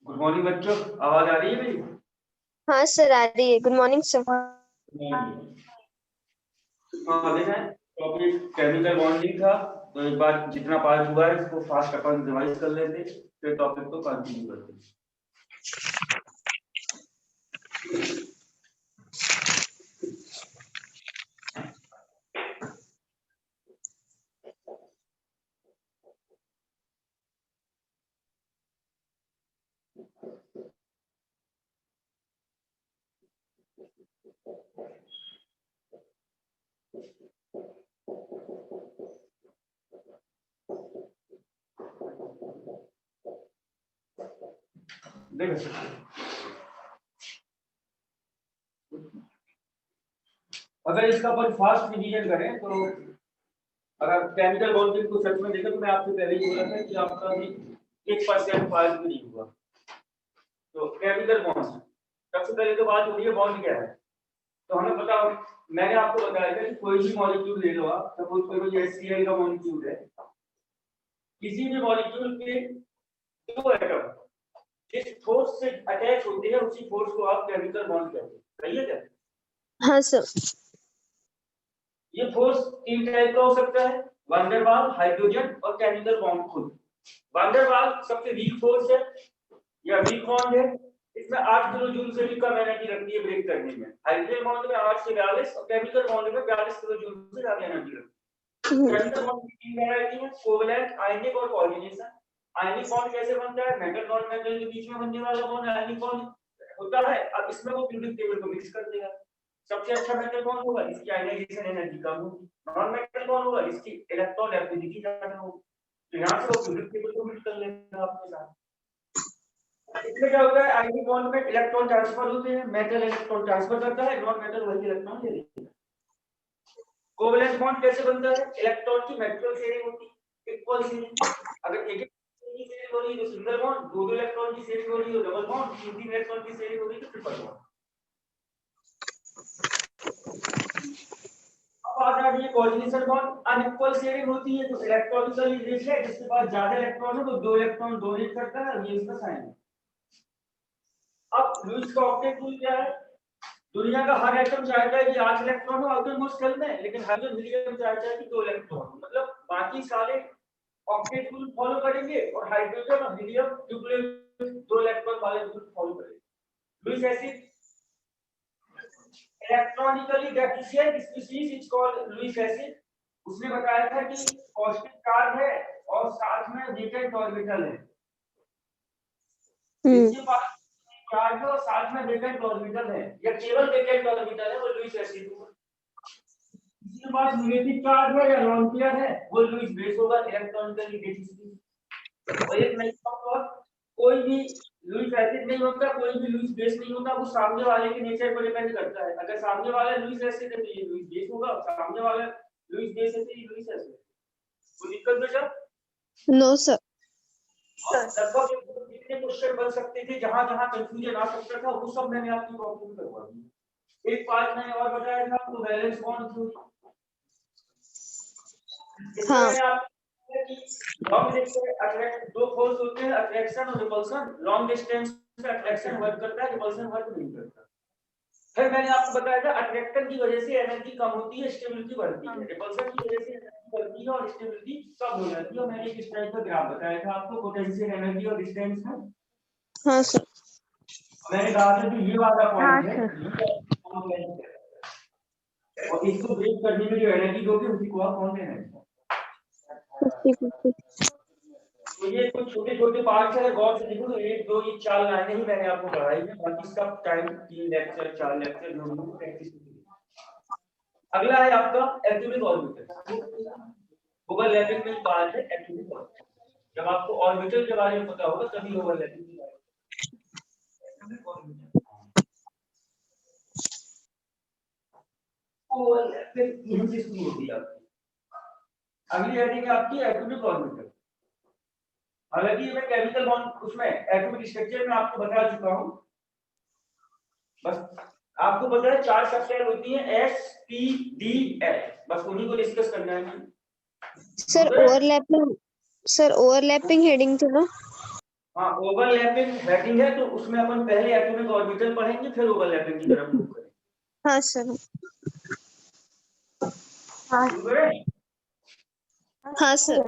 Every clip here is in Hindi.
गुड मॉर्निंग बच्चों, आवाज आ रही है मेरी? हाँ सर आ रही है। Good morning sir. हाँ देखा है, टॉपिक केमिकल बॉन्डिंग था। तो एक बार जितना पार्ट हुआ है इसको फास्ट अपन रिवाइज कर लेते, फिर टॉपिक को कंटिन्यू करते। देखो अगर इसका अपन फास्ट रिवीजन करें तो अगर केमिकल बॉन्डिंग को सच में देखें तो मैं आपसे पहले ही बोला था कि आपका भी 1% फास्ट भी नहीं हुआ। तो केमिकल बॉन्ड सबसे पहले तो बात हो रही है बॉन्ड क्या है। तो हमें पता, मैंने आपको बताया था कि कोई भी मॉलिक्यूल ले लो आप, सपोज करो ये HCl का मॉलिक्यूल है, किसी भी मॉलिक्यूल के दो एटम जिस फोर्स से अटैच होते हैं उसी फोर्स को आप केमिकल बॉन्ड कहते हैं। सही है क्या? हाँ सर। ये फोर्स तीन टाइप का हो सकता है, वैन डेर वाल, हाइड्रोजन और केमिकल बॉन्ड खुद। वैन डेर वाल सबसे वीक फोर्स है या वीक बॉन्ड है, इसमें 8 किलो जूल से भी कम एनर्जी रखती है ब्रेक करने में। हाइड्रोजन बॉन्ड में 8 से 42 और केमिकल बॉन्ड में 42 किलो जूल से ज्यादा एनर्जी रखती है। केमिकल बॉन्ड की तीन वैरायटी है, कोवैलेंट, आयनिक और कोऑर्डिनेशन। आयनिक बॉन्ड कैसे बनता है? मेटल नॉन मेटल के बीच में बनने वाला बॉन्ड आयनिक बॉन्ड होता है। अब इसमें वो पीरियोडिक टेबल को मिक्स कर देगा। सबसे अच्छा मेटल कौन होगा? इसकी आयनाइजेशन एनर्जी कम होगी। नॉन मेटल कौन होगा? इसकी इलेक्ट्रॉन एफिनिटी ज्यादा होगी। तो यहां से वो पीरियोडिक टेबल को मिक्स कर लेगा आपके साथ। इसमें क्या होता है? आयनिक बॉन्ड में इलेक्ट्रॉन ट्रांसफर होते हैं, मेटल इलेक्ट्रॉन ट्रांसफर करता है, नॉन मेटल वही इलेक्ट्रॉन ले लेता है। कोवैलेंट बॉन्ड कैसे बनता है? इलेक्ट्रॉन की मेटल शेयरिंग होती है, इक्वल शेयरिंग। अगर एक की शेयरिंग हो रही है तो सिंगल बॉन्ड, दो इलेक्ट्रॉन की शेयरिंग हो रही है तो डबल बॉन्ड, तीन इलेक्ट्रॉन की शेयरिंग हो रही है तो ट्रिपल बॉन्ड। अब आ रही है कोऑर्डिनेशन बॉन्ड। अनइक्वल शेयरिंग होती है तो इलेक्ट्रॉनिकली रिच है, जिसके पास ज्यादा इलेक्ट्रॉन है तो दो इलेक्ट्रॉन डोनेट करता है, ये इसका साइन है। अब लुईस का ऑक्टेट रूल क्या है? दुनिया का हर एटम चाहता है कि 8 इलेक्ट्रॉन हो आउटर मोस्ट शेल में, लेकिन हाइड्रोजन हीलियम चाहता है कि 2 इलेक्ट्रॉन। मतलब बाकी सारे ऑक्टेट रूल फॉलो करेंगे और हाइड्रोजन और हीलियम न्यूक्लियस 2 इलेक्ट्रॉन वाले रूल फॉलो करेंगे। Lewis acid electronically deficient species is called Lewis acid. उसने बताया था कि पॉजिटिव चार्ज है और साथ में वेकेंट ऑर्बिटल है। इसके पास चार्ज है और साथ में वेकेंट ऑर्बिटल है या केवल वेकेंट ऑर्बिटल है, वो लुईस एसिड होगा। इसके पास नेगेटिव चार्ज है या लॉन पेयर है, वो लुईस बेस होगा, इलेक्ट्रॉनिकली डेफिशिएंट। और एक नई बात और, कोई भी लुईस एसिड नहीं होता, कोई भी लुईस बेस नहीं होता, वो सामने वाले के नेचर पर डिपेंड करता है। अगर सामने वाला लुईस एसिड है तो ये लुईस बेस होगा, सामने वाला लुईस बेस है तो ये लुईस एसिड। कोई दिक्कत बेटा? No sir. लगभग जितने क्वेश्चन बन सकते थे, जहां जहां कंफ्यूजन आ सकता था, वो सब मैंने आपकी कॉपी में करवा दिया। एक पार्ट मैंने और बताया था तो वैलेंस बॉन्ड थ्योरी। इसमें मैंने आपको कि लॉन्ग डिस्टेंस अट्रैक्ट दो फोर्स होते हैं, अट्रैक्शन और रिपल्शन। लॉन्ग डिस्टेंस पे अट्रैक्शन वर्क करता है, रिपल्शन वर्क नहीं करता। फिर मैंने आपको बताया था अट्रैक्शन की वजह से एनर्जी कम होती है, स्टेबिलिटी बढ़ती है। रिपल्शन की वजह से एनर्जी बढ़ती है और स्टेबिलिटी कम हो जाती है। और मैंने किस टाइप का ग्राफ बताया था आपको पोटेंशियल एनर्जी और डिस्टेंस में। हाँ सर। मैंने कहा था कि ये वाला पॉइंट है और इसको ब्रेक करने में जो एनर्जी दोगे उसी को आप काउंट एनर्जी। तो ये कुछ छोटे छोटे पार्ट्स है, गौर से देखो तो 1 2 ये 4 लाइनें ही मैंने आपको पढ़ाई है, बाकी सब टाइम 3 लेक्चर 4 लेक्चर जो हम प्रैक्टिस करेंगे। अगला है आपका एटॉमिक ऑर्बिटल। ओवरलैपिंग में पार्ट है एटॉमिक ऑर्बिटल। जब आपको ऑर्बिटल के बारे में पता होगा तभी ओवरलैपिंग की बात ओवरलैपिंग यहीं से शुरू होती है आपकी। अगली हेडिंग है आपकी एटॉमिक ऑर्बिटल। हालांकि मैं केमिकल बॉन्ड उसमें एटॉमिक स्ट्रक्चर में आपको बता चुका हूं, बस आपको पता है 4 सबसेल होती हैं S P D F, बस उन्हीं को डिस्कस करना है। Sir overlapping sir overlapping heading थी ना? हाँ, ओवरलैपिंग हेडिंग है तो उसमें अपन पहले एटॉमिक ऑर्बिटल पढ़ेंगे फिर ओवरलैपिंग की तरफ मूव करेंगे। हाँ सर। शुरू करें? हाँ सर।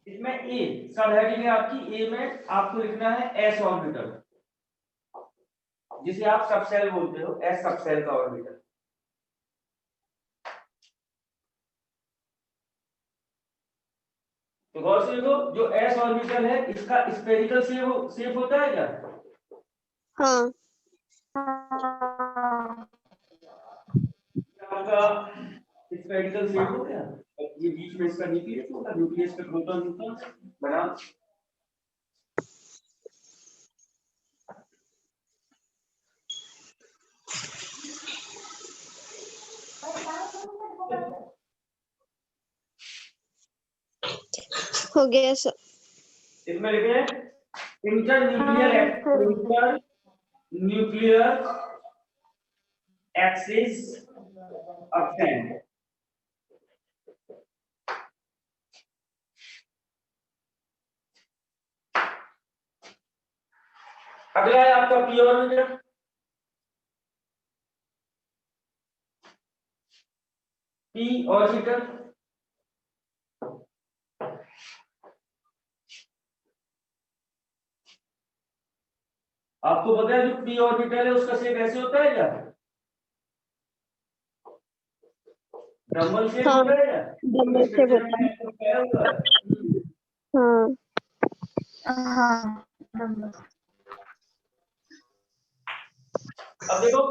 इसमें ए सब हेडिंग है आपकी। ए में आपको लिखना है एस ऑर्बिटल, जिसे आप सबसेल बोलते हो, एस सबसेल का ऑर्बिटल। तो गौर से देखो, जो एस ऑर्बिटल है इसका स्फेरिकल शेप होता है क्या? हाँ। आपका स्फेरिकल शेप हो गया। ये बीच में इसका न्यूक्लियस होगा, न्यूक्लियस पे प्रोटॉन न्यूट्रॉन बना। हो गया सर। इसमें लिखे इंटर न्यूक्लियर एक्सिस अब्सेंट। अगला है आपका पी ऑर्बिटल। पी ऑर्बिटल आपको पता है जो पी ऑर्बिटल है उसका शेप ऐसे होता है क्या? डबल शेप हाँ, होता है क्या? डबल शेप होता है। आपको क्या होता है? हाँ। हाँ। अब देखो,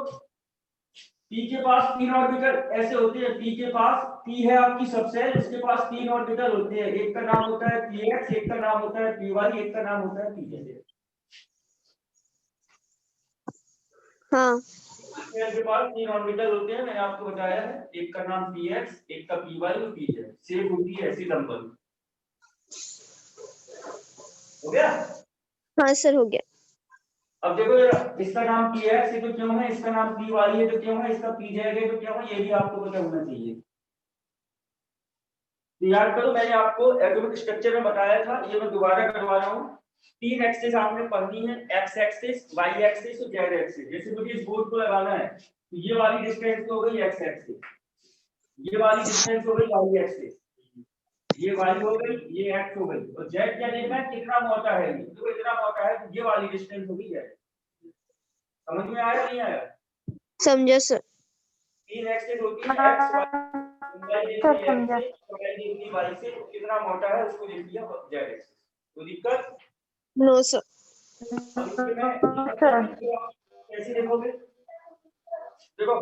पी के पास तीन ऑर्बिटल ऐसे होते हैं। पी के पास, पी है आपकी सबसेल, उसके पास तीन ऑर्बिटल होते हैं। एक का नाम होता है पी एक्स, एक का नाम होता है पी वाई, एक का नाम होता है पी जेड। हाँ। के पास तीन ऑर्बिटल होते हैं, मैंने आपको बताया है। एक का नाम पी एक्स, एक का पी वाई और पी जेड। शेप होती है ऐसी लंबन। हो गया? हाँ सर, हो गया। अब देखो जरा, इसका नाम पी एक्स है तो क्यों है, इसका नाम पी वाई है तो क्यों है, इसका पी जेड है तो क्यों है, ये भी आपको पता होना चाहिए। तो याद करो, मैंने आपको एटॉमिक स्ट्रक्चर में बताया था, ये मैं दोबारा करवा रहा हूँ। तीन एक्सिस आपने पढ़नी है, एक्स एक्सिस, वाई एक्सिस और जेड एक्सिस। जैसे मुझे इस बोर्ड को लगाना है तो ये वाली डिस्टेंस हो गई एक्स एक्सिस, ये वाली डिस्टेंस हो गई वाई एक्सिस, ये वाई हो गई, ये एक्स हो गई। और जेड क्या देखना है, कितना मोटा है ये, तो इतना मोटा है तो ये वाली डिस्टेंस हो गई जेड। समझ में आया नहीं आया? समझा सर। तीन एक्सिस होती है, एक्स वाई, लंबाई देखनी है एक्स समझा। से, चौड़ाई देखनी है वाई से, तो कितना मोटा है उसको देख लिया जेड एक्सिस। तो दिक्कत नो सर। अब इसके में सर। कैसे देखोगे? देखो,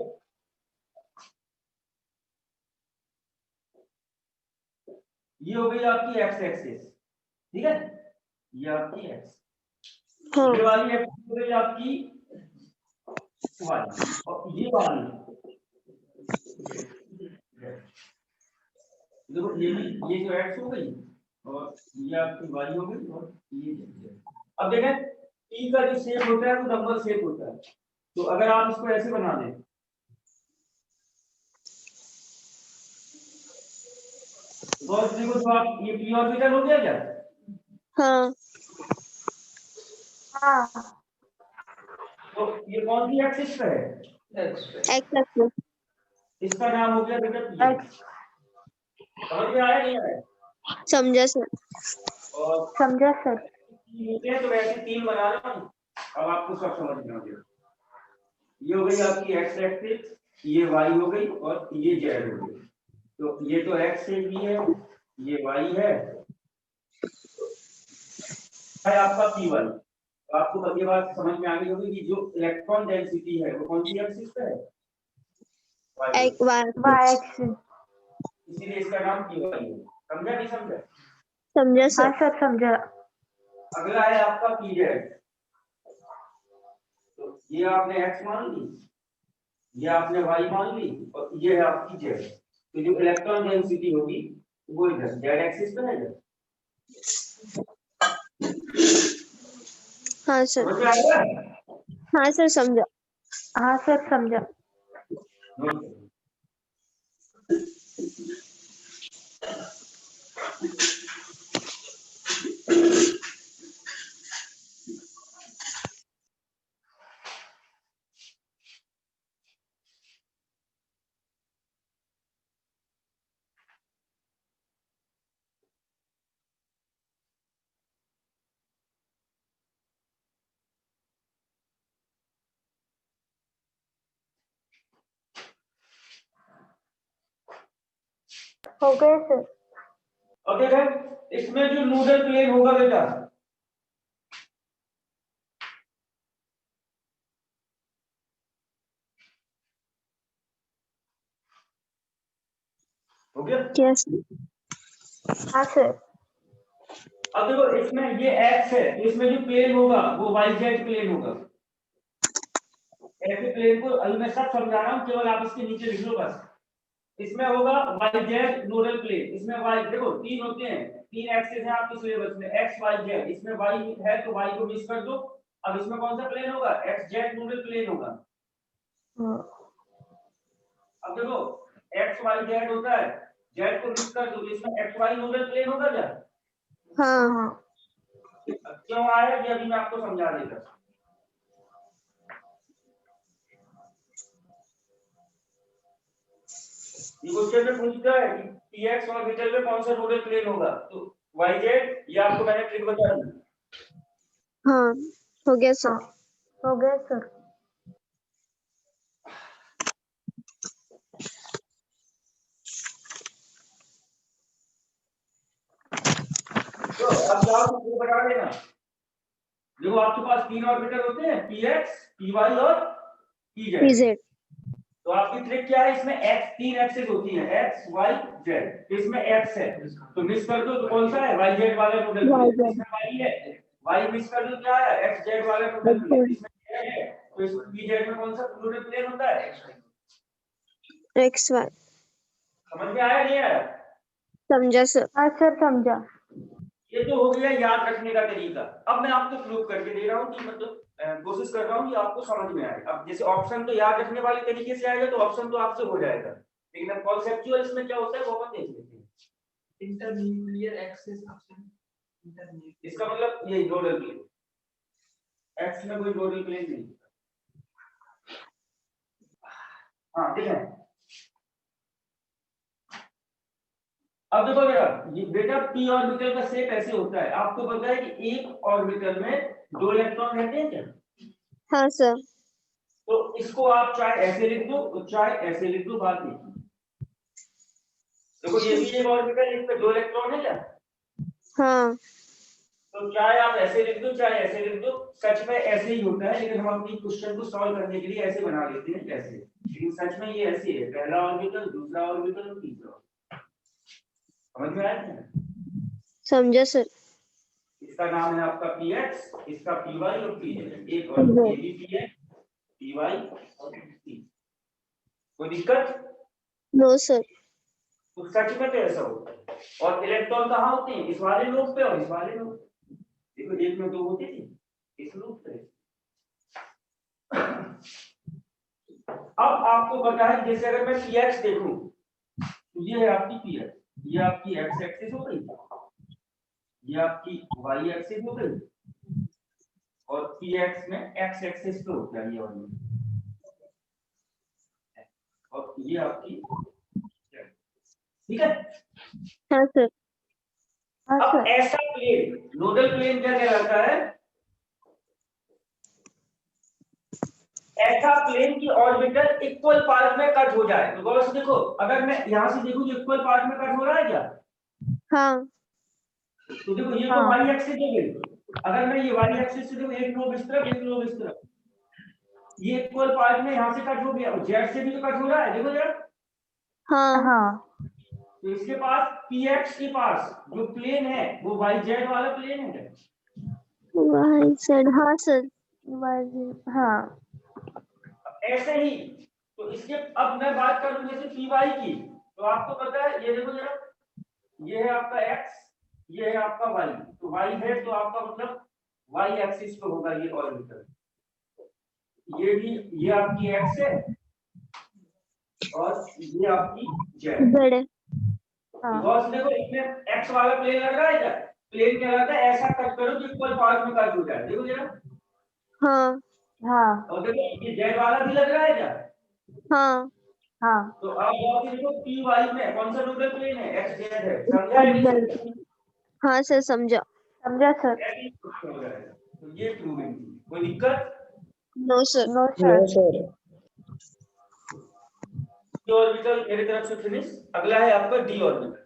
ये हो गई आपकी एक्स एक्सिस, ठीक है, ये आपकी एक्स, हाँ। ये वाली एक्सिस हो गई आपकी वाई, और ये वाली देखो, ये जो एक्स हो गई और ये आपकी वाई हो गई और ये z। अब देखें, टी का जो शेप होता है वो डबल शेप होता है। तो अगर आप इसको ऐसे बना दें, तो देखो, तो आप ये पी ऑर्बिटल हो गया क्या? हाँ। हाँ। तो ये कौन सी एक्सिस पे है? X axis. इसका नाम हो गया बेटा पी एक्स। समझ में आया नहीं आया? समझा सर। और समझा सर। होते हैं तो वैसे तीन बना रहा हूँ, अब आपको सब समझ में आ गया। ये हो गई आपकी एक्स एक्सिस, ये वाई हो गई और ये जेड हो गई। तो ये तो एक्स से भी है, ये वाई है आपका पी वन। तो आपको ये बात समझ में आ गई होगी कि जो इलेक्ट्रॉन डेंसिटी है वो कौन सी एक्सिस पे है? एक बार वाई एक्सिस। इसीलिए इसका नाम पी वाई है। समझा नहीं समझा? समझा हाँ सर। सर, समझा। अगला है आपका पी जेड। तो ये आपने एक्स मान ली, ये आपने वाई मान ली और ये है आपकी जेड। तो जो इलेक्ट्रॉन डेंसिटी होगी वो इधर जेड एक्सिस पे है इधर। हाँ सर। समझ में आ गया? हाँ सर, समझा। हाँ सर, समझा। हो गए सर। ओके फ्रेंड, इसमें जो नूडल प्लेन होगा बेटा, हो गया। यस हाँ सर। अब देखो इसमें ये एक्स है, तो इसमें जो प्लेन होगा वो वाई जेड प्लेन होगा। ऐसे प्लेन को अभी मैं सब समझा रहा हूँ, केवल आप इसके नीचे लिख लो बस। इसमें होगा वाई जेड नोडल प्लेन, इसमें वाई देखो तीन होते हैं, तीन एक्सिस हैं आपके सिलेबस में, एक्स वाई जेड। इसमें वाई है तो वाई को मिस कर दो। अब इसमें कौन सा प्लेन होगा? एक्स जेड नोडल प्लेन होगा। अब देखो एक्स वाई जेड होता है, जेड को मिस कर दो, इसमें एक्स वाई नोडल प्लेन होगा क्या? हाँ क्यों आया ये अभी मैं आपको समझा देता। ये क्वेश्चन में पूछता है कि px ऑर्बिटल में कौन सा नोडल प्लेन होगा, तो yz, ये आपको मैंने ट्रिक बता दी। हाँ हो गया सर। हो गए सर। तो अब जाओ तो ट्रिक बता देना। देखो आपके पास तीन ऑर्बिटल होते हैं, px, py और pz। पीजेड तो आपकी ट्रिक क्या है? इसमें x तीन एक्सिस होती हैं, x y z। इसमें x है तो मिस कर दो, तो कौन सा है? yz वाला नोडल प्लेन। इसमें y है, y मिस कर दो, क्या है? xz वाला नोडल प्लेन। इसमें z है तो इस pz में कौन सा नोडल प्लेन होता है? X y. समझ में आया नहीं आया? समझा सर। हाँ सर समझा। ये तो हो गया याद रखने का तरीका। अब मैं आपको प्रूव करके दे रहा हूँ कि मतलब कोशिश कर रहा हूँ कि आपको समझ में आए। अब जैसे ऑप्शन तो याद रखने वाले तरीके से आएगा तो ऑप्शन तो आपसे हो जाएगा, लेकिन अब कॉन्सेप्चुअल इसमें क्या होता है वो अपन देख लेते हैं। इंटरमीडिएट एक्सेस ऑप्शन इंटरमीडिएट, इसका मतलब ये नोडल प्लेन, एक्स में कोई नोडल प्लेन नहीं। हाँ ठीक है। अब देखो बेटा पी ऑर्बिटल का शेप ऐसे होता है। आपको पता है कि एक ऑर्बिटल में दो इलेक्ट्रॉन रहते हैं क्या? हाँ सर। तो इसको आप चाहे ऐसे लिख दो चाहे ऐसे लिख दो, बात नहीं। देखो ये भी एक ऑर्बिटल, इसमें दो इलेक्ट्रॉन है क्या? हाँ तो चाहे आप ऐसे लिख दो चाहे ऐसे लिख दो, सच में ऐसे ही होता है, लेकिन हम अपनी क्वेश्चन को सॉल्व करने के लिए ऐसे बना लेते हैं ऐसे, लेकिन सच में ये ऐसे है, पहला ऑर्बिटल, दूसरा ऑर्बिटल और तीसरा। समझ में आया क्या? समझा सर। इसका नाम है आपका px, इसका py और pz। एक और ये भी px, py और p। कोई दिक्कत? No sir. तो सच में तो ऐसा होता है। और इलेक्ट्रॉन कहाँ होते हैं? इस वाले लूप पे और इस वाले लूप पे। देखो एक में दो होते थे, इस लूप पे। अब आपको पता है, जैसे अगर मैं px देखूं तो ये है आपकी px, ये आपकी x एक्सिस हो गई, ये आपकी y एक्सिस हो गई, और px में x एक्सिस पे होता है ये वाली, और ये आपकी, ठीक है? हाँ सर। हाँ अब सर। ऐसा प्लेन, नोडल प्लेन क्या कहलाता है? ऐसा प्लेन की ऑर्बिटल इक्वल पार्ट में कट हो जाए। तो गौर से देखो, अगर मैं यहां से देखूं तो इक्वल पार्ट में कट हो रहा है क्या? हाँ तो देखो ये तो y एक्सिस हो गई। अगर मैं ये y एक्सिस से देखो, एक लोब इस तरफ एक लोब इस तरफ, ये इक्वल पार्ट में यहां से कट हो गया, z से भी तो कट हो रहा है, देखो जरा। हाँ हाँ तो इसके पास px के पास जो प्लेन है वो yz वाला प्लेन है क्या? Y sir. हाँ सर। हाँ। ऐसे ही तो इसके, अब मैं बात करूं जैसे py की, तो आपको पता है, ये देखो जरा, ये है आपका x, ये है आपका y। तो y है तो आपका मतलब y एक्सिस पे होगा ये ऑर्बिटल। ये भी, ये आपकी x है और ये आपकी z है। जेड है। बिकॉज़ देखो इसमें x वाला प्लेन लग रहा है क्या? प्लेन क्या रहता है? ऐसा कट करो कि इक्वल पार्ट में कट हो जाए, देखो जरा। हाँ हाँ और देखो ये z वाला भी लग रहा है क्या? हाँ हाँ। तो अब देखो py में कौन सा नोडल प्लेन है? xz है। समझा है नहीं? हाँ सर समझा। समझा सर। तो ये प्रूविंग, कोई दिक्कत? No sir. No sir. Orbital मेरी तरफ से फिनिश। अगला है आपका डी ऑर्बिटल।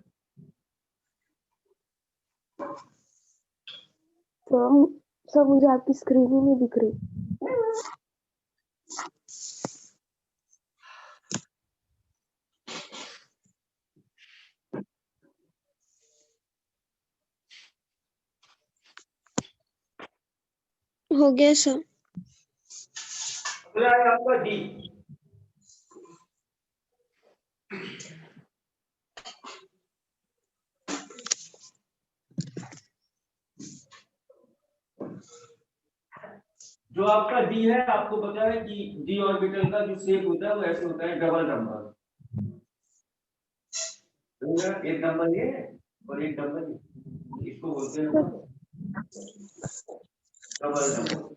तो सर मुझे आपकी स्क्रीन ही नहीं दिख रही। हो गया सर। अगला है आपका डी। जो आपका डी है, आपको पता है कि डी ऑर्बिटल का जो शेप होता है वो ऐसे होता है, डबल नंबर। एक नंबर ये और एक नंबर ये, इसको बोलते हैं डबल नंबर।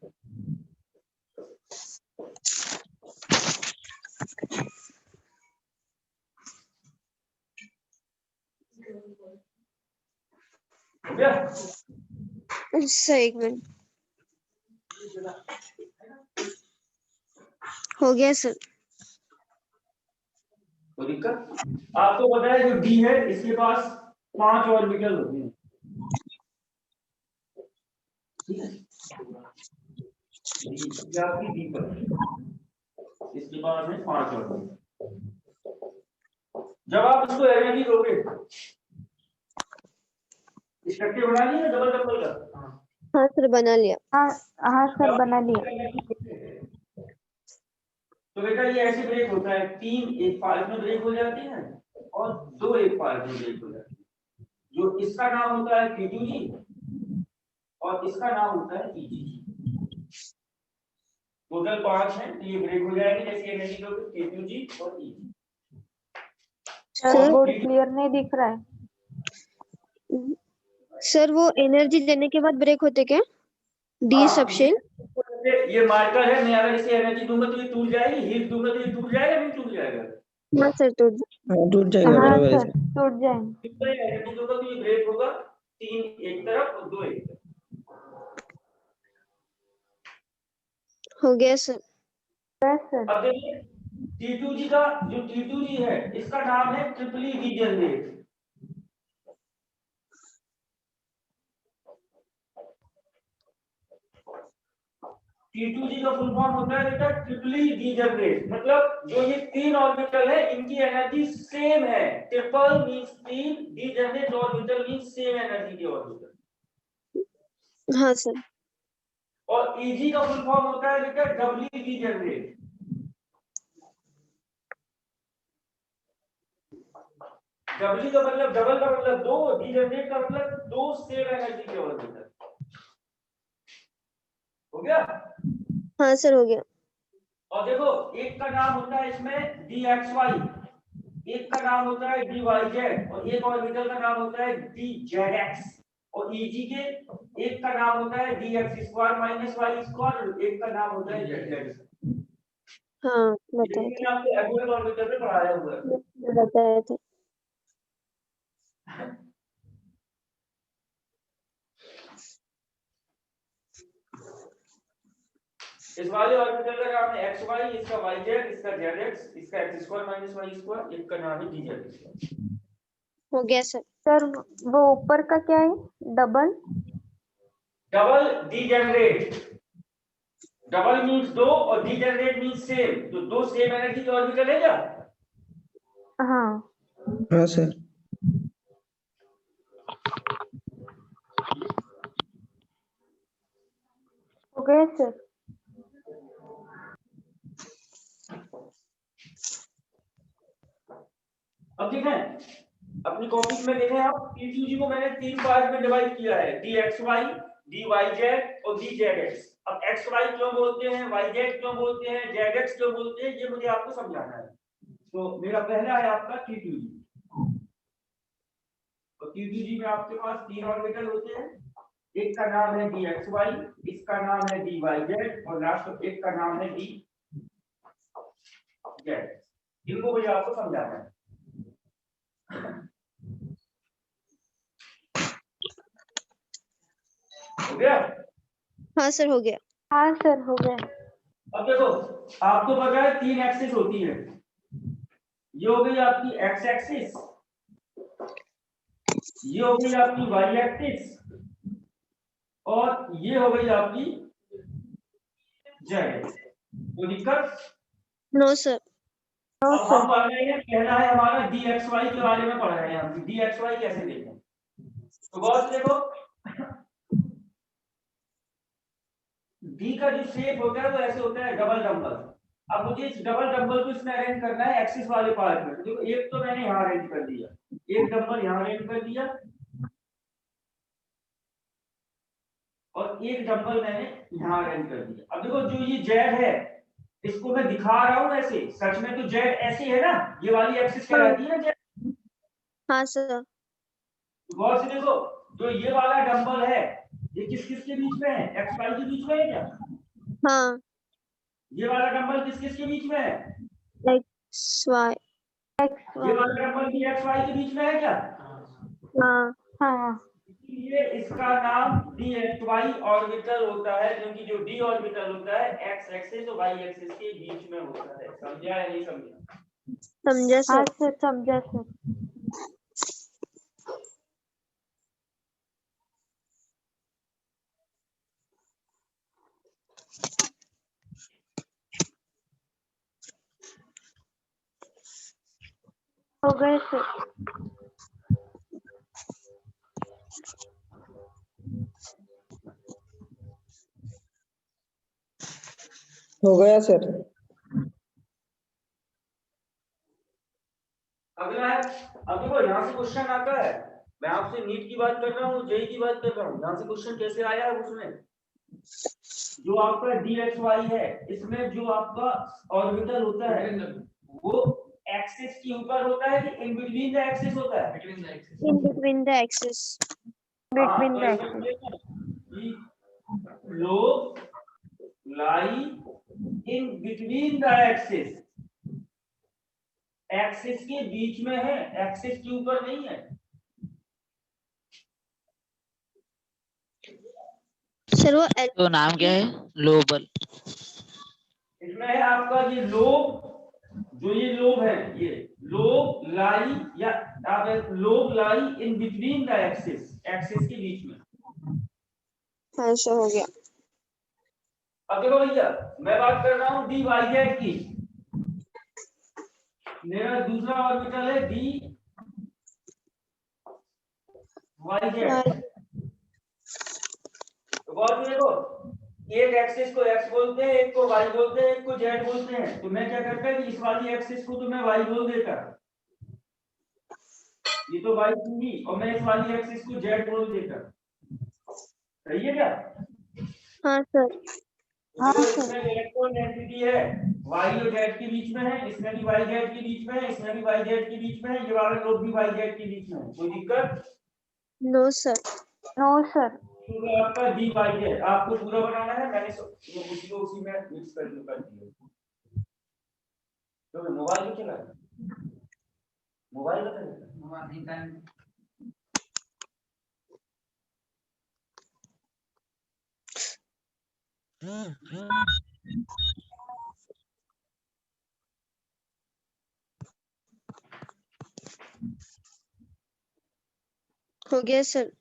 सर एक मिनट। हो गया सर। कोई दिक्कत? आपको पता है जो डी है इसके पास 5 ऑर्बिटल होते हैं। ठीक है, ये आपकी डी पर इसके पास है 5 ऑर्बिटल। जब आप इसको एनर्जी दोगे, स्ट्रक्चर बना लिया डबल डबल का? हाँ सर बना लिया। हाँ सर बना लिया। तो बेटा ये ऐसे ब्रेक होता है, 3 एक पार्ट में ब्रेक हो जाती है और 2 एक पार्ट में ब्रेक हो जाती है। जो इसका नाम होता है P2G और इसका नाम होता है PGG। टोटल 5 है, तो ये ब्रेक हो जाएंगे जैसे एनर्जी दोगे, P2G और PG। सर बोर्ड क्लियर नहीं दिख रहा है। सर वो एनर्जी देने के बाद ब्रेक होते क्या? D subshell. ये मार्कर है, मैं अगर इसे एनर्जी दूंगा तो ये टूट जाएगी, हीट दूंगा तो ये टूट जाएगा, नहीं टूट जाएगा? हाँ सर टूट टूट जाएगा, हाँ बराबर है सर टूट जाएंगे। एनर्जी दूंगा तो ये ब्रेक होगा, 3 एक तरफ और 2 एक तरफ। हो गया सर। सर अब देखिए T2G का जो T2G है इसका नाम है ट्रिपली डीजनरेट। T2G का फुल फॉर्म होता है बेटा ट्रिपली डीजनरेट, मतलब जो ये 3 ऑर्बिटल है इनकी एनर्जी सेम है। Triple means 3, degenerate orbital means same energy के ऑर्बिटल। हाँ सर। और EG का फुल फॉर्म होता है बेटा डबली डीजनरेट। डबली का मतलब डबल का मतलब 2, डीजनरेट का मतलब 2 सेम एनर्जी के ऑर्बिटल। हो गया? हाँ सर हो गया। और देखो एक का नाम होता है इसमें DXY, एक का नाम होता है DYZ और एक ऑर्बिटल का नाम होता है DZX। और EG के एक का नाम होता है DX² - Y², एक का नाम होता है ZZ। हाँ बताया मैंने आपको एबोल्ड ऑर्बिटल में पढ़ाया हुआ है। था, बताया था। इस वाले ऑर्बिटल का नाम है XY, इसका YZ, इसका ZX, इसका X² - Y², एक का नाम है DZ। हो गया सर। सर वो ऊपर का क्या है? Double degenerate. डबल मींस 2 और डीजनरेट मींस सेम, तो 2 सेम एनर्जी के ऑर्बिटल है क्या? हाँ हाँ सर। हो गए सर। अब देखें अपनी कॉपी में, देखें आप T2G को मैंने 3 पार्ट में डिवाइड किया है, DXY, DYZ और DZX। अब XY क्यों बोलते हैं, YZ क्यों बोलते हैं, ZX क्यों बोलते हैं, ये मुझे आपको समझाना है। तो मेरा पहला है आपका T2G। तो T2G में आपके पास 3 ऑर्बिटल होते हैं, एक का नाम है DXY, इसका नाम है DYZ और लास्ट एक का नाम है DZ। इनको मुझे आपको समझाना है। हो गया? हाँ सर हो गया। हाँ सर हो गए। अब देखो आपको पता है 3 एक्सिस होती है, ये हो गई आपकी एक्स एक्सिस, ये हो गई आपकी वाई एक्सिस, और ये हो गई आपकी जेड। कोई दिक्कत? No sir. अब हम पढ़ रहे हैं, पहला है हमारा डी एक्स वाई के बारे में पढ़ रहे हैं हम, डी एक्स वाई कैसे देखें। तो गौर से देखो, डी का जो शेप होता है वो ऐसे होता है डबल डंबल। अब मुझे इस डबल डंबल को इसमें अरेंज करना है एक्सिस वाले पार्ट में। देखो एक तो मैंने यहाँ अरेंज कर दिया, एक डंबल यहाँ अरेंज कर दिया, और एक डंबल मैंने यहाँ अरेंज कर दिया। अब देखो जो ये जेड है इसको मैं दिखा रहा हूँ ऐसे, सच में तो जेड ऐसे है ना, ये वाली एक्सिस क्या रहती है ना जेड। हाँ सर। गौर से देखो, जो ये वाला डंबल है ये किस किस के बीच में है, एक्स वाई के बीच में है क्या? हाँ। ये वाला डंबल किस किस के बीच में है? X y. ये वाला डंबल भी एक्स वाई के बीच में है क्या? हाँ। हाँ। इसलिए इसका नाम डी एक्स वाई ऑर्बिटल होता है, क्योंकि जो डी ऑर्बिटल होता है एक्स एक्सिस और वाई एक्सिस के बीच में होता है। समझा या नहीं समझा? समझा हाँ सर। सर, समझा सर। हो गए सर। हो गया सर। अगला है, अब देखो यहाँ से क्वेश्चन आता है, मैं आपसे नीट की बात कर रहा हूँ, जेई की बात कर रहा हूँ। यहाँ से क्वेश्चन कैसे आया है, उसमें जो आपका डी एक्स वाई है इसमें जो आपका ऑर्बिटल होता है वो एक्सिस के ऊपर होता है कि इन बिटवीन द एक्सिस होता है? In between the axis. Between the तो एक्सिस। इसमें कि lobe lie in between the axis, axis के बीच में है, एक्सिस के ऊपर नहीं है। सर वो तो नाम क्या है? लोबल। इसमें है आपका ये लोब, जो ये लोब है ये लोब लाई, या आप lobe lie in between the axis, axis के बीच में। हाँ सर हो गया। अब देखो भैया, मैं बात कर रहा हूं डी वाई जेड की। मेरा दूसरा ऑर्बिटल है डी वाई जेड। तो गौर से देखो, एक एक्सिस को एक्स बोलते हैं, एक को वाई बोलते हैं, एक को जेड बोलते हैं। तो मैं क्या करता है कि इस वाली एक्सिस को तो मैं वाई बोल देता, ये तो वाई थी, और मैं इस वाली एक्सिस को जेड बोल देता। सही है क्या? हाँ सर। तो इसमें इलेक्ट्रॉन डेंसिटी है वाई और जेड के बीच में है, इसमें भी वाई जेड के बीच में है, इसमें भी वाई जेड के बीच में है, ये वाला लोब भी वाई जेड के बीच में है। कोई दिक्कत? No sir. No sir. तो आपका डी वाई जेड आपको पूरा बनाना है, मैंने उसी को उसी में मिक्स कर दिया। तो मोबाइल क्यों चला रहा है? मोबाइल का है। हो गया सर।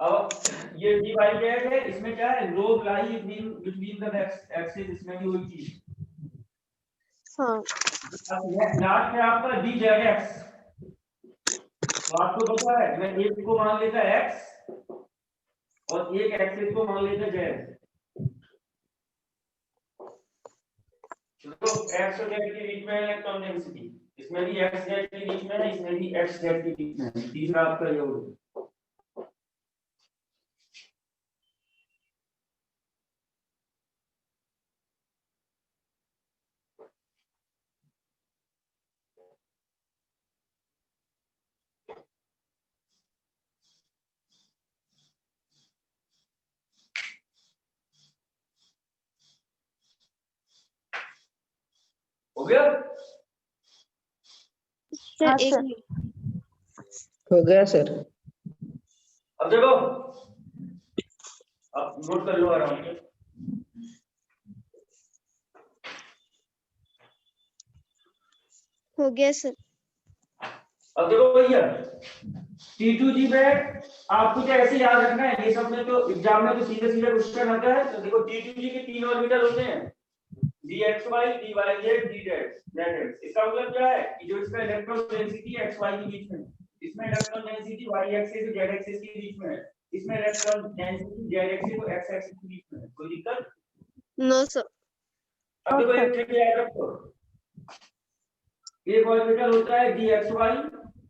अब ये डी वाई जेड है, इसमें क्या है, lobe lie between the axis, इसमें भी वही चीज। हाँ। अब लास्ट है आपका डी जेड एक्स। तो आपको पता है मैं एक को मान लेता एक्स और एक एक्सिस को मान लेता जेड। तो एक्स और जेड के बीच में है इलेक्ट्रॉन डेंसिटी, इसमें भी एक्स जेड के बीच में है, इसमें भी एक्स जेड के बीच में है। तीसरा आपका ये होगा। हो गया? सर हाँ एक सर। मिनट। हो गया सर। अब देखो, अब नोट कर लो आराम से। हो गया सर। अब देखो भैया T2G में आपको क्या ऐसे याद रखना है, ये सब में तो एग्जाम में तो सीधे सीधे क्वेश्चन आता है। तो देखो T2G के 3 ऑर्बिटल होते हैं, dxy dyz dz। इसका मतलब क्या है कि जो इसका इलेक्ट्रॉन डेंसिटी है xy के बीच में, इसमें इलेक्ट्रॉन डेंसिटी y एक्सिस से z एक्सिस के बीच में है, इसमें इलेक्ट्रॉन डेंसिटी z एक्सिस और x एक्सिस के बीच में है। कोई दिक्कत? No sir. अब देखो एक ट्रिक याद रखो, एक ऑर्बिटल होता है dxy,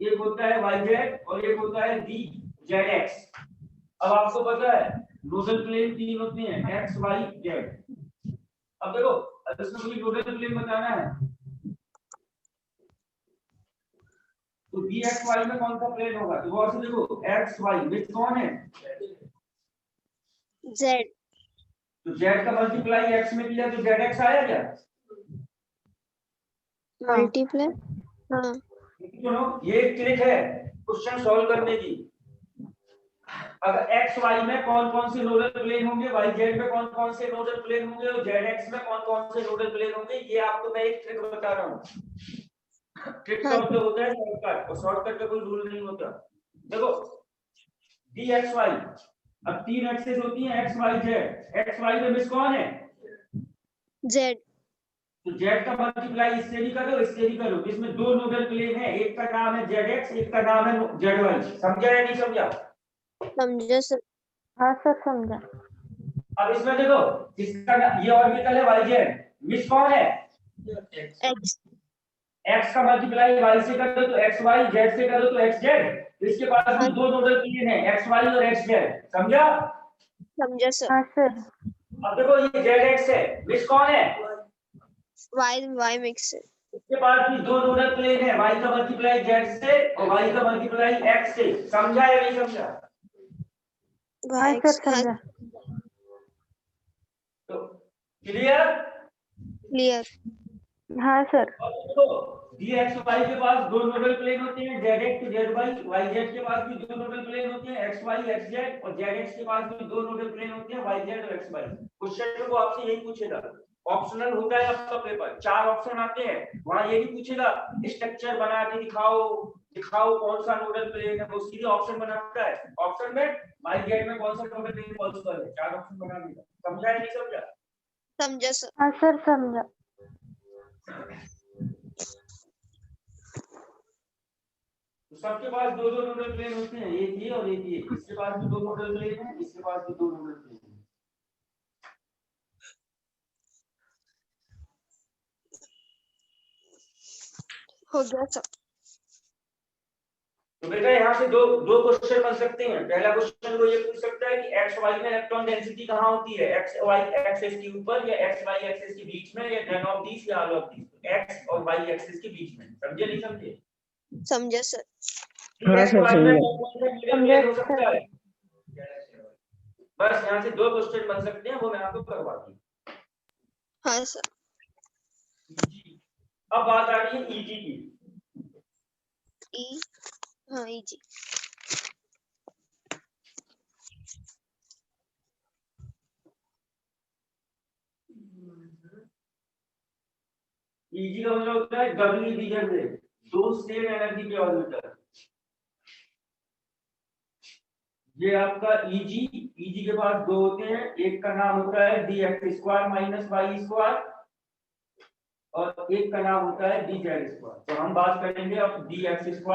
एक होता है yz और एक होता है dzx। अब आपको पता है नोडल प्लेन 3 होते हैं x y z। अब देखो अगर इसमें मुझे नोडल प्लेन बताना है तो dxy में कौन सा प्लेन होगा, तो गौर से देखो x y में कौन है, Z। तो z का मल्टीप्लाई x में किया तो zx आया क्या? मल्टीप्लाई। हाँ। सुनो ये एक ट्रिक है क्वेश्चन सॉल्व करने की। अगर x y में कौन कौन से नोडल प्लेन होंगे, y z में कौन कौन से नोडल प्लेन होंगे और z x में कौन कौन से नोडल प्लेन होंगे, ये आपको मैं एक ट्रिक बता रहा हूँ। ट्रिक का मतलब होता है शॉर्टकट, और शॉर्टकट का कोई रूल नहीं होता। देखो dxy, अब 3 एक्सिस होती हैं x y z, x y में मिस कौन है? Z। तो z का मल्टीप्लाई इससे भी करो इससे भी करो, इसमें 2 नोडल प्लेन है, एक का नाम है zx एक का नाम है zy। समझा या नहीं समझा? समझा सर। हाँ सर समझा। अब इसमें देखो इसका ये ऑर्बिटल है yz, मिस कौन है? X। x का मल्टीप्लाई y से कर दो तो xy, z से कर दो तो xz। इसके पास भी 2 नोडल प्लेन है xy और xz। समझा? समझा सर। हाँ सर। अब देखो ये zx है, मिस कौन है? Y मिक्स है। इसके पास भी 2 नोडल प्लेन है, y का मल्टीप्लाई z से और y का मल्टीप्लाई x से। समझा या नहीं समझा? हाँ Y सर समझा। तो क्लियर? क्लियर। हाँ सर। और देखो dxy के पास 2 नोडल प्लेन होते हैं zx zy, yz के पास भी 2 नोडल प्लेन होते हैं xy xz और zx के पास भी 2 नोडल प्लेन होते हैं yz और xy। क्वेश्चन को आपसे यही पूछेगा, ऑप्शनल होता है आपका पेपर, 4 ऑप्शन आते हैं, वहां ये भी पूछेगा स्ट्रक्चर बना के दिखाओ कौन सा नोडल प्लेन है, वो सीधे ऑप्शन बनाता है, ऑप्शन में yz में कौन सा नोडल प्लेन पॉसिबल है, 4 ऑप्शन बना देगा। समझा या नहीं समझा? समझा सर। हाँ सर समझा। तो सबके पास 2 नोडल प्लेन होते हैं, एक ये और एक ये, इसके पास भी 2 नोडल प्लेन है, इसके पास भी 2 नोडल प्लेन है। हो गया सर। तो बेटा यहाँ से दो क्वेश्चन बन सकते हैं। पहला क्वेश्चन वो ये पूछ सकता है कि एक्स वाई में इलेक्ट्रॉन डेंसिटी कहाँ होती है, एक्स वाई एक्सिस के ऊपर या एक्स वाई एक्सिस के बीच में या नन ऑफ दीस या ऑल ऑफ दीस, एक्स और वाई एक्सिस के बीच में। समझे नहीं समझे? समझा सर। हाँ एक्स सर वाई में समझा। कौन सा मिडल हो सकता है? बस यहाँ से 2 क्वेश्चन बन सकते हैं, वो मैं आपको करवा दूँ। हाँ सर। अब बात आ रही है ईजी की। ई। हाँ इजी। ईजी का मतलब होता है डब्ल्यू डिवीजन से 2 सेम एनर्जी के ऑर्बिटल। ये आपका ईजी के पास 2 होते हैं, एक का नाम होता है dx² - y² और एक का नाम होता है dz²। तो हम बात करेंगे अब dx² - y²।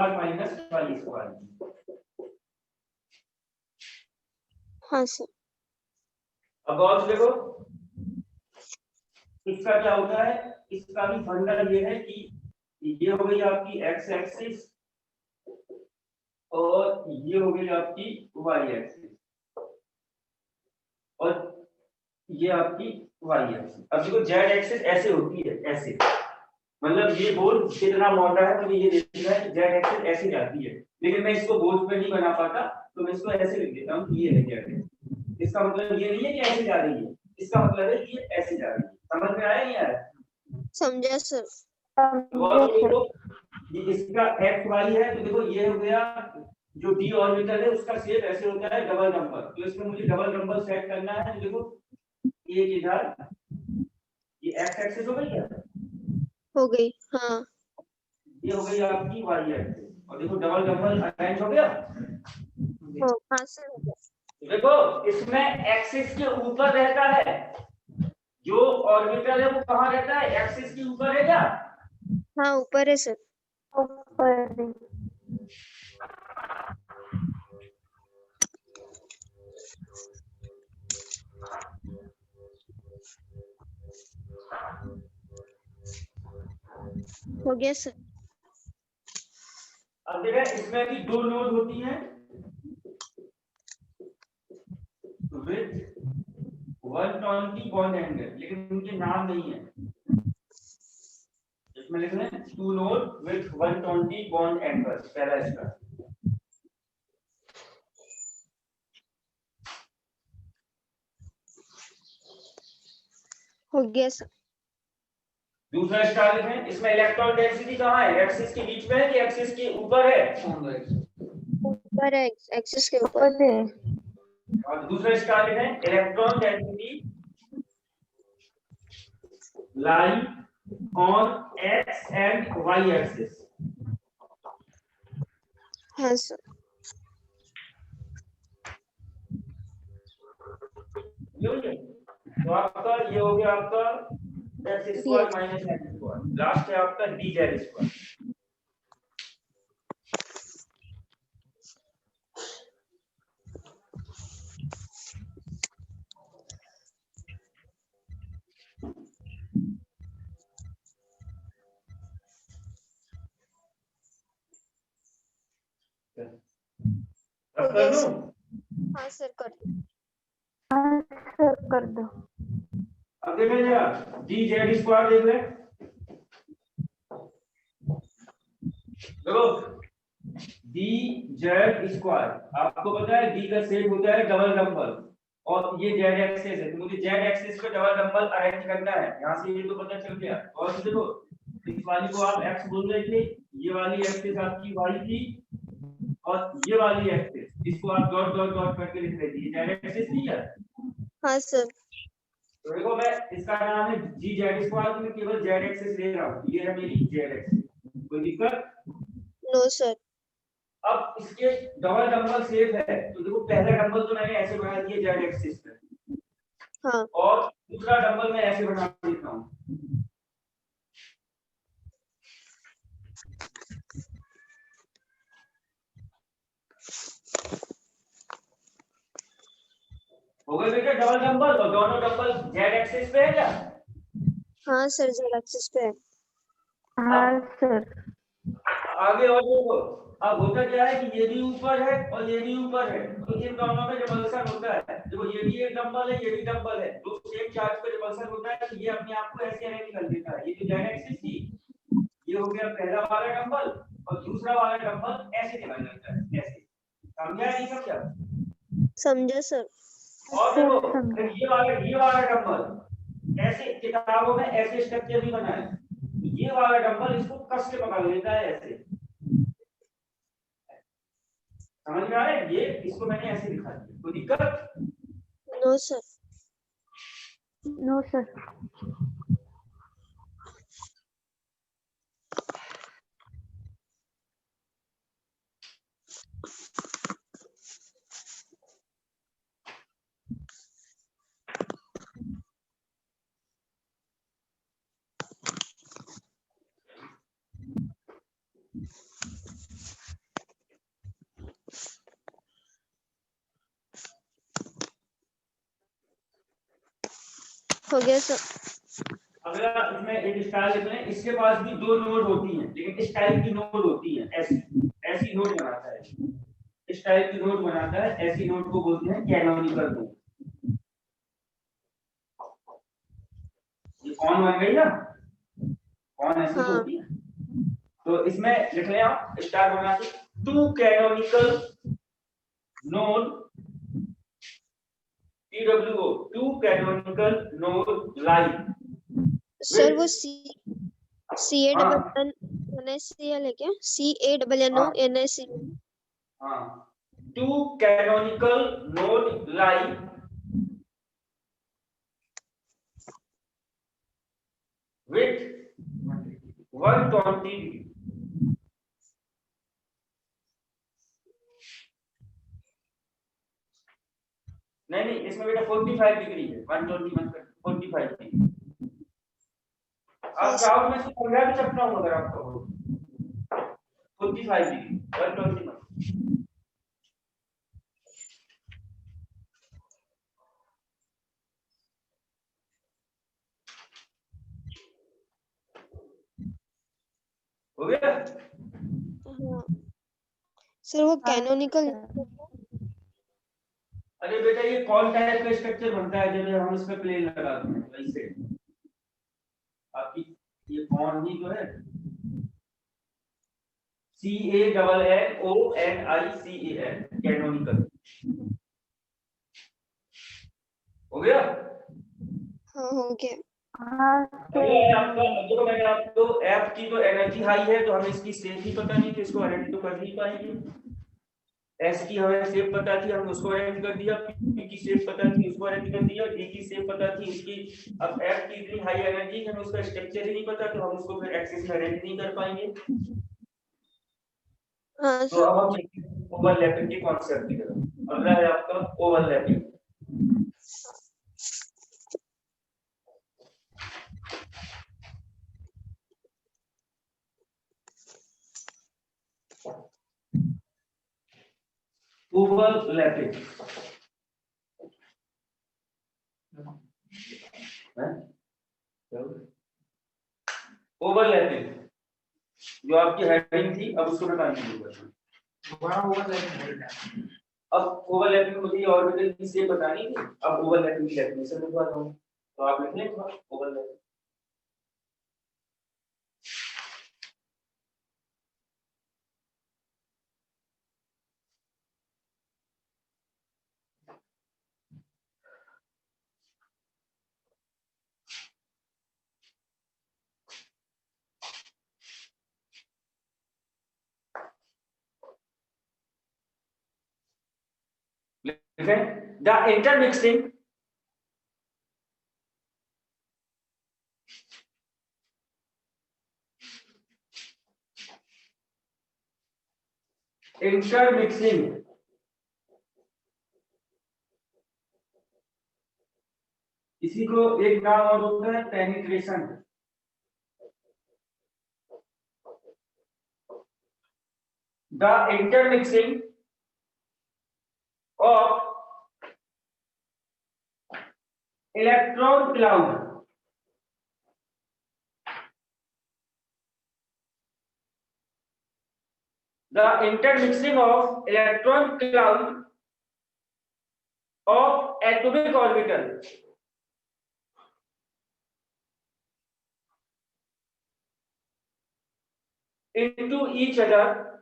हाँ सर। अब और देखो इसका क्या होता है, इसका भी फंडा ये है कि ये हो गई आपकी x एक्सिस और ये हो गई आपकी y एक्सिस और ये आपकी y एक्सिस। अब देखो z एक्सिस ऐसे होती है, ऐसे मतलब ये बोर्ड कितना मोटा है मुझे ये देखना है कि z एक्सिस ऐसे जाती है, लेकिन मैं इसको बोर्ड पे नहीं बना पाता तो मैं इसको ऐसे लिख देता हूँ कि ये है z। इसका मतलब ये नहीं है कि ऐसे जा रही है, इसका मतलब है कि ये ऐसे जा रही है। समझ में आया नहीं आया? समझा सर। ये इसका एक्स वाई है तो देखो ये हो गया जो डी ऑर्बिटल है उसका शेप ऐसे होता है डबल नंबर, तो इसमें मुझे डबल नंबर सेट करना है। तो देखो एक इधर ये एक्स एक्सिस हो गई है, हो गई। हाँ। ये हो गई आपकी वाई एक्सिस, और देखो डबल डबल अरेंज हो गया। हाँ सर हो गया। देखो इसमें एक्सिस के ऊपर रहता है, जो ऑर्बिटल है वो कहाँ रहता है, एक्सिस के ऊपर है क्या? हाँ ऊपर है सर। ऊपर हो गया सर। अब देखा इसमें भी दो नोड होती हैं विथ 120 बॉन्ड एंगल, लेकिन उनके नाम नहीं है। इसमें लिख लें two node with 120 bond angle, पहला इसका। हो गया सर। दूसरा स्टार लिखें, इसमें इलेक्ट्रॉन डेंसिटी कहाँ है, एक्सिस के बीच में है कि एक्सिस के ऊपर है? ऊपर है, एक्सिस के ऊपर। है। और दूसरा स्टार लिखें, electron density lie on x and y axis. हाँ सर। तो आपका ये हो गया आपका x square minus x square, last है आपका dz स्क्वायर। हो गया सर। हाँ सर कर दो। हाँ सर कर दो। अब देख लीजिए dz स्क्वायर देख ले, देखो dz स्क्वायर आपको पता है d का सेट होता है डबल डंबल, और ये z एक्सिस है, तो मुझे z एक्सिस पे डबल डंबल अरेंज करना है। यहाँ से ये तो पता चल गया। और देखो इस वाली को आप x बोल रहे थे, ये वाली एक्सिस आपकी y थी, और ये वाली एक्सिस इसको आप डॉट डॉट डॉट करके लिख रहे थे, ये z एक्सिस नहीं है। हाँ सर। तो देखो मैं इसका नाम है dz स्क्वायर, तो मैं केवल z एक्सिस ले रहा हूँ, ये है मेरी z एक्सिस, कोई दिक्कत? No sir. अब इसके डबल डंबल शेप है, तो देखो पहला डंबल तो मैंने ऐसे बना दिया z एक्सिस पे, हाँ। और दूसरा डंबल मैं ऐसे बना देता हूँ। हो गए बेटा डबल डंबल, और दोनों डंबल z एक्सिस पे है क्या? हाँ सर जेड एक्सिस पे है। हाँ सर। आगे और देखो, अब होता क्या है कि ये भी ऊपर है और ये भी ऊपर है, तो इन दोनों में रिपल्सन होता है। देखो ये भी एक डंबल है, ये भी डंबल है, दो सेम चार्ज पे रिपल्सन होता है, तो ये अपने आप को ऐसे अरेंज कर देता है। ये जो z एक्सिस थी, ये हो गया पहला वाला डंबल, और दूसरा वाला डंबल ऐसे चला जाता है, ऐसे। समझा नहीं समझा? समझा सर। और देखो ये वाला डंबल ऐसे किताबों में ऐसे स्ट्रक्चर भी बना है, ये वाला डंबल इसको कस के पकड़ लेता है ऐसे, समझ में आ रहा है? ये इसको मैंने ऐसे लिखा दिया, कोई दिक्कत? No sir. No sir. हो गया सर। अगला इसमें एक स्टाइल लिखते हैं, इसके पास भी दो नोड होती हैं, लेकिन इस टाइप की नोड होती है, ऐसी ऐसी नोड बनाता है, इस टाइप की नोड बनाता है, ऐसी नोड को बोलते हैं कैनोनिकल नोड। ये कौन बन गई ना, कौन ऐसी हाँ। होती है। तो इसमें लिख लें आप स्टार बना के, two canonical node TWO, two canonical node line. Sir वो CA डबल NaCl है क्या? CA NaCl। हाँ, two canonical node line with 120 degree नहीं इसमें बेटा 45 डिग्री है, 120 45 डिग्री। आप चाहो में से 15 भी सकता हूँ अगर आप कहो। 45 डिग्री 120 हो गया। हाँ सर वो कैनोनिकल अरे बेटा ये कौन टाइप का स्ट्रक्चर बनता है जब हम इसमें प्लेन लगाते हैं वैसे आपकी ये कौन ही जो है CANNONICAL कैनोनिकल हो गया। हाँ हो गया। अगला आपका देखो मैंने आपको F की तो एनर्जी हाई है तो हमें इसकी सेफ ही पता नहीं थी, इसको अरेंज तो कर नहीं पाएंगे। S की हमें सेफ पता थी, हमने उसको अरेंज कर दिया। P की सेफ पता थी, उसको अरेंज कर दिया। D की सेफ पता थी, उसकी अब F की इतनी हाई एनर्जी हमें उसका स्ट्रक्चर ही नहीं पता तो हम उसको फिर एक्सिस में अरेंज नहीं कर पाएंगे। हाँ तो सर। अब हम ओवरलैपिंग के कॉन्सेप्ट की तरफ। अगला है आपका ओवरलैपिंग। ओवरलैपिंग ओवरलैपिंग जो आपकी हेडिंग थी अब उसको बताने की जरूरत है। अब ओवरलैपिंग मुझे ऑर्बिटल की शेप बतानी थी, अब ओवरलैपिंग की डेफिनेशन लिखवा रहा हूं तो आप लिख लें ओवरलैपिंग। लिखें द इंटरमिक्सिंग इसी को एक नाम और होता है penetration. The intermixing of electron cloud the intermixing of electron cloud of atomic orbital into each other